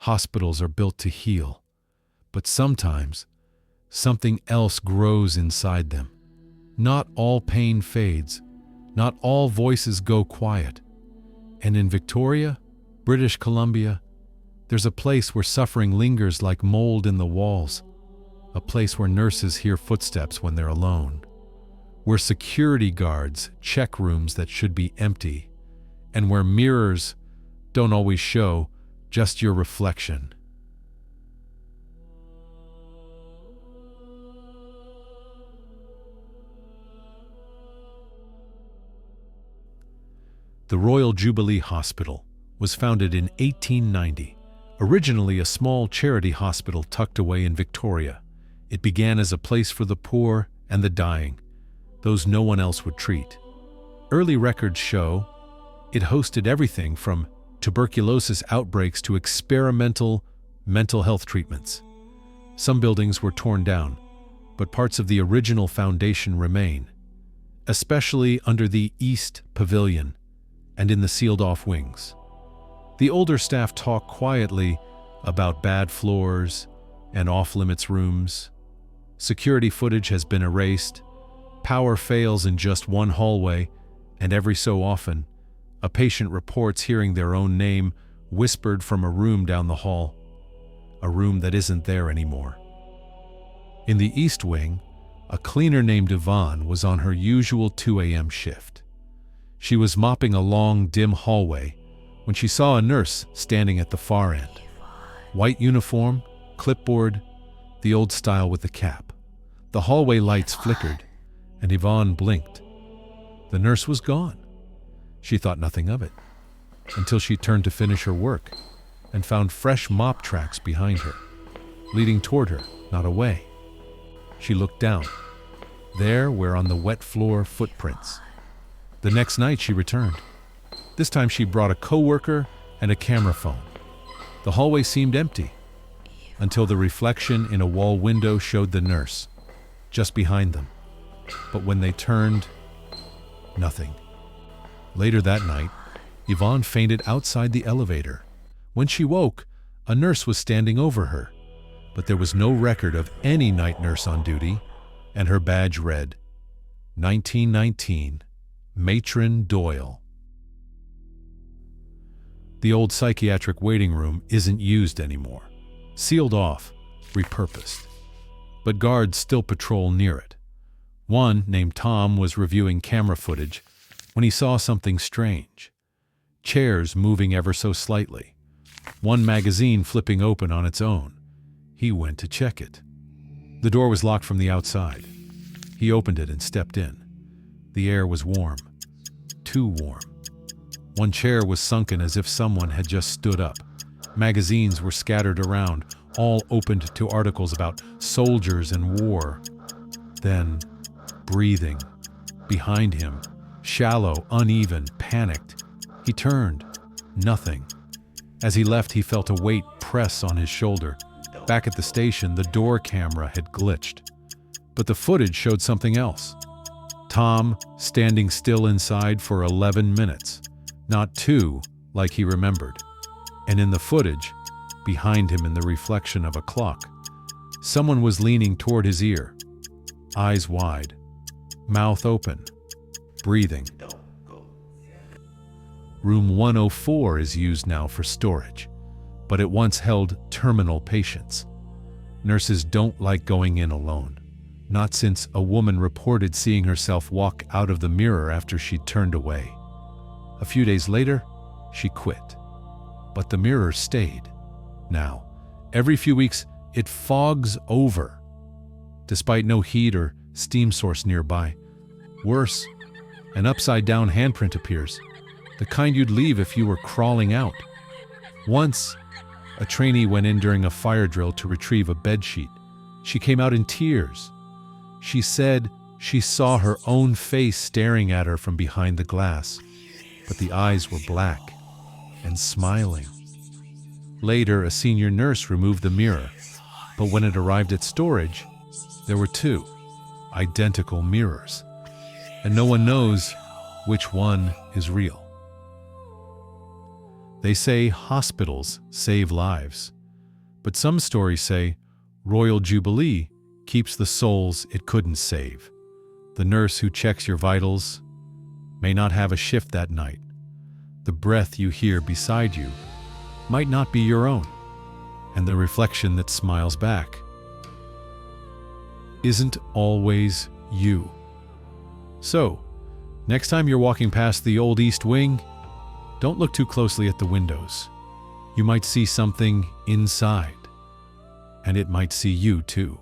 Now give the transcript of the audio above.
Hospitals are built to heal, but sometimes something else grows inside them. Not all pain fades, not all voices go quiet. And in Victoria, British Columbia, there's a place where suffering lingers like mold in the walls, a place where nurses hear footsteps when they're alone, where security guards check rooms that should be empty, and where mirrors don't always show just your reflection. The Royal Jubilee Hospital was founded in 1890, originally a small charity hospital tucked away in Victoria. It began as a place for the poor and the dying, those no one else would treat. Early records show it hosted everything from tuberculosis outbreaks to experimental mental health treatments. Some buildings were torn down, but parts of the original foundation remain, especially under the East Pavilion and in the sealed-off wings. The older staff talk quietly about bad floors and off-limits rooms. Security footage has been erased. Power fails in just one hallway, and every so often, a patient reports hearing their own name whispered from a room down the hall, a room that isn't there anymore. In the East Wing, a cleaner named Yvonne was on her usual 2 a.m. shift. She was mopping a long, dim hallway when she saw a nurse standing at the far end. White uniform, clipboard, the old style with the cap. The hallway lights flickered, and Yvonne blinked. The nurse was gone. She thought nothing of it, until she turned to finish her work and found fresh mop tracks behind her, leading toward her, not away. She looked down. There were on the wet floor footprints. The next night she returned. This time she brought a coworker and a camera phone. The hallway seemed empty, until the reflection in a wall window showed the nurse, just behind them. But when they turned, nothing. Later that night, Yvonne fainted outside the elevator. When she woke, a nurse was standing over her, but there was no record of any night nurse on duty, and her badge read, 1919, Matron Doyle. The old psychiatric waiting room isn't used anymore. Sealed off, repurposed. But guards still patrol near it. One, named Tom, was reviewing camera footage when he saw something strange. Chairs moving ever so slightly. One magazine flipping open on its own. He went to check it. The door was locked from the outside. He opened it and stepped in. The air was warm. Too warm. One chair was sunken as if someone had just stood up. Magazines were scattered around, all opened to articles about soldiers and war. Then, breathing. Behind him, shallow, uneven, panicked. He turned. Nothing. As he left, he felt a weight press on his shoulder. Back at the station, the door camera had glitched. But the footage showed something else. Tom standing still inside for 11 minutes. Not 2, like he remembered. And in the footage, behind him in the reflection of a clock, someone was leaning toward his ear. Eyes wide. Mouth open. Breathing. Room 104 is used now for storage, but it once held terminal patients. Nurses don't like going in alone, not since a woman reported seeing herself walk out of the mirror after she turned away. A few days later, she quit. But the mirror stayed. Now, every few weeks, it fogs over, despite no heat or steam source nearby. Worse, an upside-down handprint appears, the kind you'd leave if you were crawling out. Once, a trainee went in during a fire drill to retrieve a bedsheet. She came out in tears. She said she saw her own face staring at her from behind the glass, but the eyes were black and smiling. Later, a senior nurse removed the mirror, but when it arrived at storage, there were 2 identical mirrors, and no one knows which one is real. They say hospitals save lives, but some stories say Royal Jubilee keeps the souls it couldn't save. The nurse who checks your vitals may not have a shift that night. The breath you hear beside you might not be your own, and the reflection that smiles back isn't always you. So, next time you're walking past the old East Wing, don't look too closely at the windows. You might see something inside, and it might see you too.